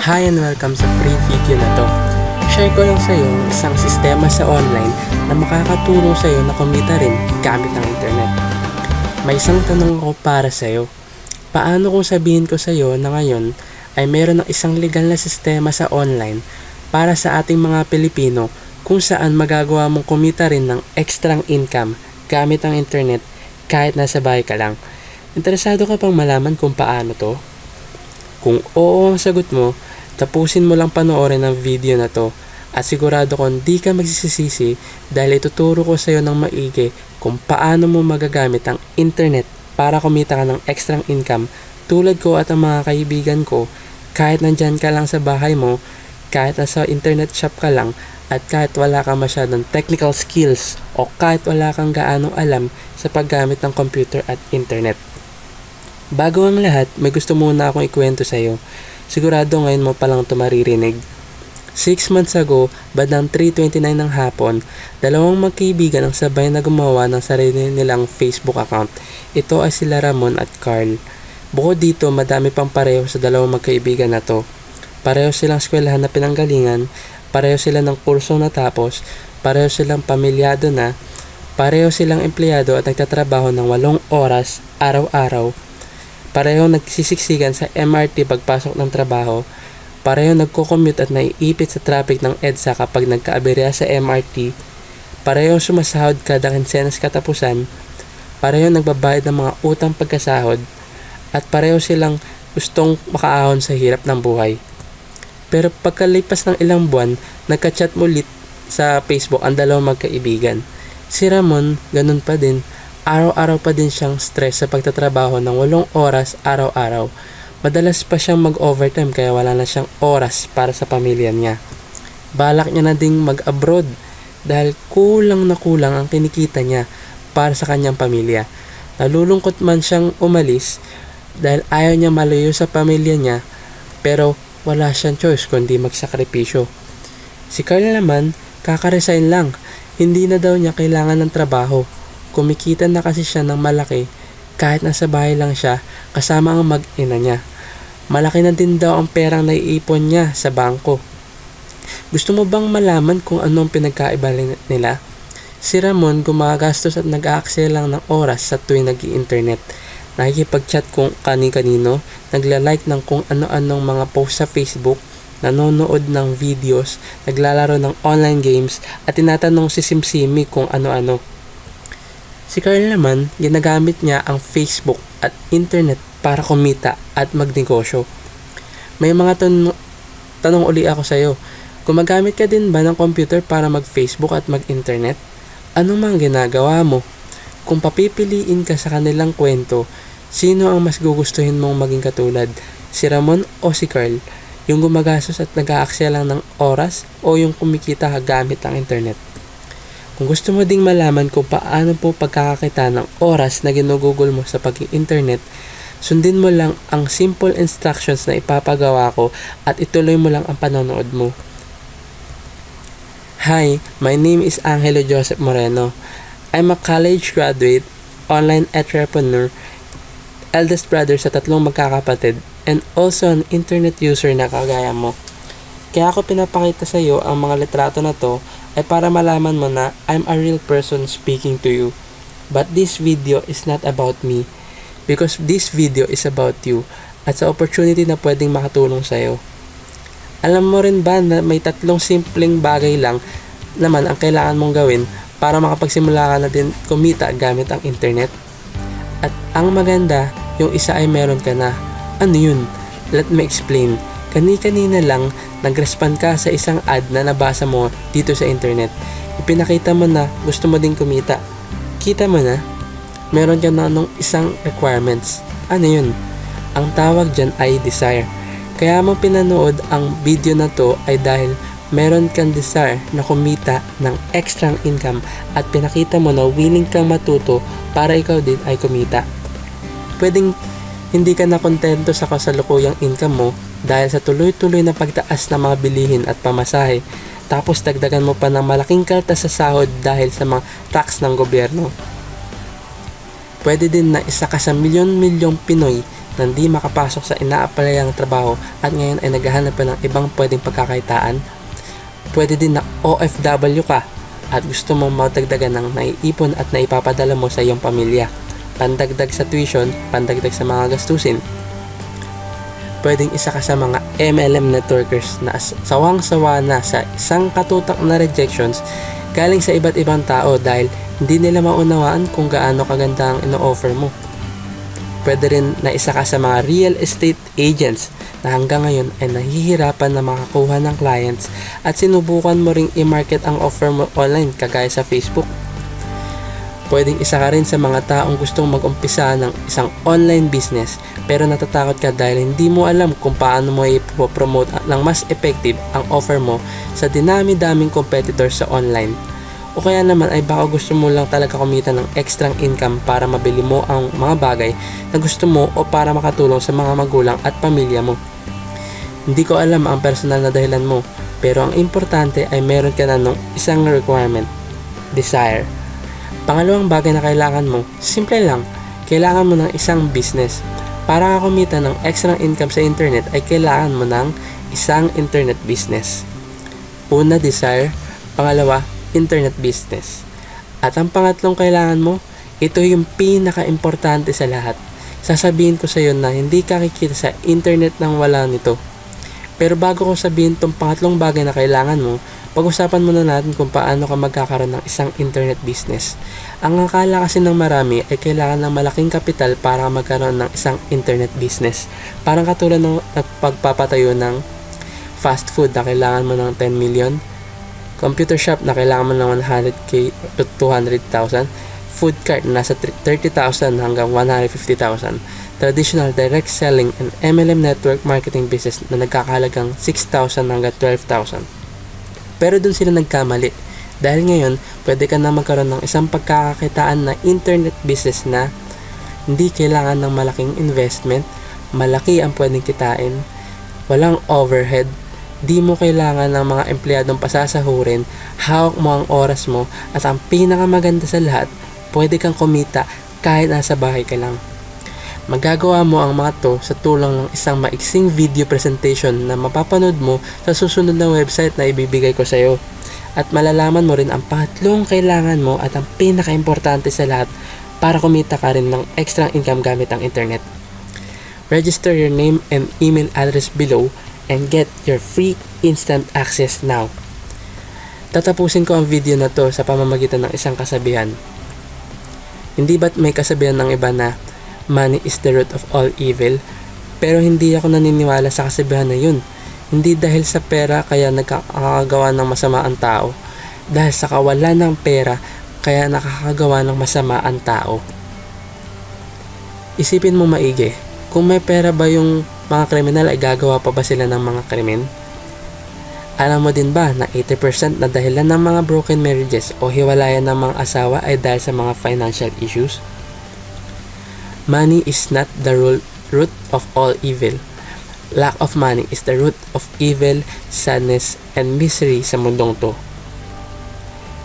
Hi and welcome sa free video na to. Share ko lang sa iyo isang sistema sa online na makakatulong sa iyo na kumita rin gamit ang internet. May isang tanong ako para sa iyo. Paano kung sabihin ko sa iyo na ngayon ay meron ng isang legal na sistema sa online para sa ating mga Pilipino kung saan magagawa mong kumita rin ng extra income gamit ang internet kahit nasa bahay ka lang? Interesado ka pang malaman kung paano to? Kung oo ang sagot mo, tapusin mo lang panoorin ang video na to at sigurado kong di ka magsisisi dahil ituturo ko sa iyo ng maigi kung paano mo magagamit ang internet para kumita ka ng extra income tulad ko at ang mga kaibigan ko kahit nandyan ka lang sa bahay mo, kahit nasa internet shop ka lang at kahit wala kang masyadong technical skills o kahit wala kang gaanong alam sa paggamit ng computer at internet. Bago ang lahat, may gusto muna akong ikwento sa iyo. Sigurado ngayon mo palang ito maririnig. 6 months ago, bandang 3:29 ng hapon, dalawang magkaibigan ang sabay na gumawa ng sarili nilang Facebook account. Ito ay sila Ramon at Carl. Bukod dito, madami pang pareho sa dalawang magkaibigan na to. Pareho silang eskwelahan na pinanggalingan, pareho sila ng kurso natapos, pareho silang pamilyado na, pareho silang empleyado at nagtatrabaho ng 8 oras araw-araw. Pareho nagsisiksikan sa MRT pagpasok ng trabaho. Pareho nagko-commute at naiipit sa traffic ng EDSA kapag nagkaaberya sa MRT. Pareho sumasahod kada kinsenas katapusan. Pareho nagbabayad ng mga utang pagkasahod. At pareho silang gustong makaahon sa hirap ng buhay. Pero pagkalipas ng ilang buwan, nagka-chat ulit sa Facebook ang dalawang magkaibigan. Si Ramon, ganun pa din. Araw-araw pa din siyang stress sa pagtatrabaho ng 8 oras araw-araw. Madalas pa siyang mag-overtime kaya wala na siyang oras para sa pamilya niya. Balak niya na ding mag-abroad dahil kulang na kulang ang kinikita niya para sa kanyang pamilya. Nalulungkot man siyang umalis dahil ayaw niya malayo sa pamilya niya pero wala siyang choice kundi magsakripisyo. Si Carl naman, kaka-resign lang. Hindi na daw niya kailangan ng trabaho. Kumikita na kasi siya ng malaki kahit nasa bahay lang siya kasama ang mag-ina niya. Malaki na din daw ang perang naiipon niya sa bangko. Gusto mo bang malaman kung anong pinagkaiba nila? Si Ramon gumagastos at nag-aaksaya lang ng oras sa tuwing nag-i-internet. Nakikipag-chat kung kani-kanino, nagla-like ng kung ano-anong mga post sa Facebook, nanonood ng videos, naglalaro ng online games at tinatanong si Simsimi kung ano-ano. Si Carl naman, ginagamit niya ang Facebook at internet para kumita at magnegosyo. May mga tanong uli ako sa iyo. Gumagamit ka din ba ng computer para mag-Facebook at mag-internet? Ano mang ginagawa mo? Kung papipiliin ka sa kanilang kwento, sino ang mas gugustuhin mong maging katulad? Si Ramon o si Carl? Yung gumagastos at nag-aaksaya lang ng oras o yung kumikita gamit ang internet? Kung gusto mo ding malaman kung paano po pagkakakita ng oras na ginugugol mo sa pag-internet, sundin mo lang ang simple instructions na ipapagawa ko at ituloy mo lang ang panonood mo. Hi, my name is Angelo Joseph Moreno. I'm a college graduate, online entrepreneur, eldest brother sa 3 magkakapatid, and also an internet user na kagaya mo. Kaya ako pinapakita sa iyo ang mga litrato na to ay para malaman mo na I'm a real person speaking to you. But this video is not about me because this video is about you at sa opportunity na pwedeng makatulong sa iyo. Alam mo rin ba na may 3 simpleng bagay lang naman ang kailangan mong gawin para makapagsimula ka na din kumita gamit ang internet? At ang maganda, yung isa ay meron ka na. Ano yun? Let me explain. Kani-kanina lang, nag-respond ka sa isang ad na nabasa mo dito sa internet. Ipinakita mo na gusto mo din kumita. Kita mo na, meron ka na nung isang requirements. Ano yun? Ang tawag dyan ay desire. Kaya mo pinanood ang video na to ay dahil meron kang desire na kumita ng extra income at pinakita mo na willing kang matuto para ikaw din ay kumita. Pwedeng hindi ka na kontento sa kasalukuyang income mo dahil sa tuloy-tuloy na pagtaas ng mga bilihin at pamasahe, tapos dagdagan mo pa ng malaking kaltas sa sahod dahil sa mga tax ng gobyerno. Pwede din na isa ka sa milyon-milyong Pinoy na hindi makapasok sa ina-applyang trabaho at ngayon ay naghahanap pa ng ibang pwedeng pagkakaitaan? Pwede din na OFW ka at gusto mong magdagdagan ng naiipon at naipapadala mo sa iyong pamilya. Pandagdag sa tuition, pandagdag sa mga gastusin. Pwedeng isa ka sa mga MLM networkers na sawang-sawa na sa isang katutak na rejections galing sa iba't ibang tao dahil hindi nila maunawaan kung gaano kaganda ang ino-offer mo. Pwede rin na isa ka sa mga real estate agents na hanggang ngayon ay nahihirapan na makakuha ng clients at sinubukan mo ring i-market ang offer mo online kagaya sa Facebook. Pwedeng isa ka rin sa mga taong gustong mag-umpisa ng isang online business pero natatakot ka dahil hindi mo alam kung paano mo i-promote ng mas effective ang offer mo sa dinami-daming competitors sa online. O kaya naman ay baka gusto mo lang talaga kumita ng extra income para mabili mo ang mga bagay na gusto mo o para makatulong sa mga magulang at pamilya mo. Hindi ko alam ang personal na dahilan mo, pero ang importante ay meron ka na ng isang requirement, desire. Pangalawang bagay na kailangan mo, simple lang, kailangan mo ng isang business. Para kumita ng extra income sa internet ay kailangan mo ng isang internet business. Una, desire. Pangalawa, internet business. At ang pangatlong kailangan mo, ito yung pinaka-importante sa lahat. Sasabihin ko sa iyo na hindi ka kikita sa internet nang wala nito. Pero bago ko sabihin itong pangatlong bagay na kailangan mo, pag-usapan muna natin kung paano ka magkakaroon ng isang internet business. Ang akala kasi ng marami ay kailangan ng malaking kapital para magkaroon ng isang internet business. Parang katulad ng pagpapatayo ng fast food na kailangan mo ng 10 million, computer shop na kailangan mo ng 100k to 200,000, food cart na nasa 30,000 hanggang 150,000, traditional direct selling and MLM network marketing business na nagkakahalagang 6,000 hanggang 12,000. Pero dun sila nagkamali dahil ngayon pwede ka na magkaroon ng isang pagkakakitaan na internet business na hindi kailangan ng malaking investment, malaki ang pwedeng kitain, walang overhead, di mo kailangan ng mga empleyadong pasasahurin, hawak mo ang oras mo, at ang pinakamaganda sa lahat, pwede kang kumita kahit nasa bahay ka lang. Magagawa mo ang mga to sa tulong ng isang maiksing video presentation na mapapanood mo sa susunod na website na ibibigay ko sa iyo. At malalaman mo rin ang pangatlong kailangan mo at ang pinaka-importante sa lahat para kumita ka rin ng extra income gamit ang internet. Register your name and email address below and get your free instant access now. Tatapusin ko ang video na to sa pamamagitan ng isang kasabihan. Hindi ba't may kasabihan ng iba na money is the root of all evil? Pero hindi ako naniniwala sa kasabihan na yun. Hindi dahil sa pera kaya nakakagawa ng masama ang tao. Dahil sa kawalan ng pera kaya nakakagawa ng masama ang tao. Isipin mo maigi, kung may pera ba yung mga kriminal ay gagawa pa ba sila ng mga krimen? Alam mo din ba na 80% na dahilan ng mga broken marriages o hiwalayan ng mga asawa ay dahil sa mga financial issues? Money is not the root of all evil. Lack of money is the root of evil, sadness, and misery sa mundong to.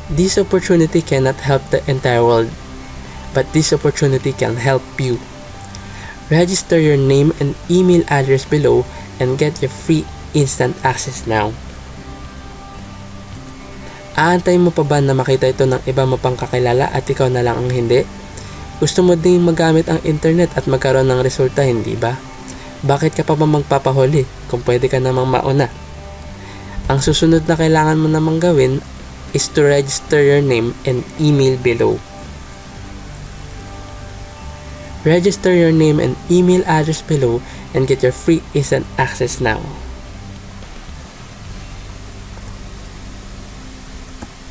This opportunity cannot help the entire world, but this opportunity can help you. Register your name and email address below and get your free instant access now. Aantay mo pa ba na makita ito ng iba mo pang kakilala at ikaw na lang ang hindi? Gusto mo ding magamit ang internet at magkaroon ng resulta, hindi ba? Bakit ka pa ba magpapahuli kung pwede ka namang mauna? Ang susunod na kailangan mo namang gawin is to register your name and email below. Register your name and email address below and get your free instant access now.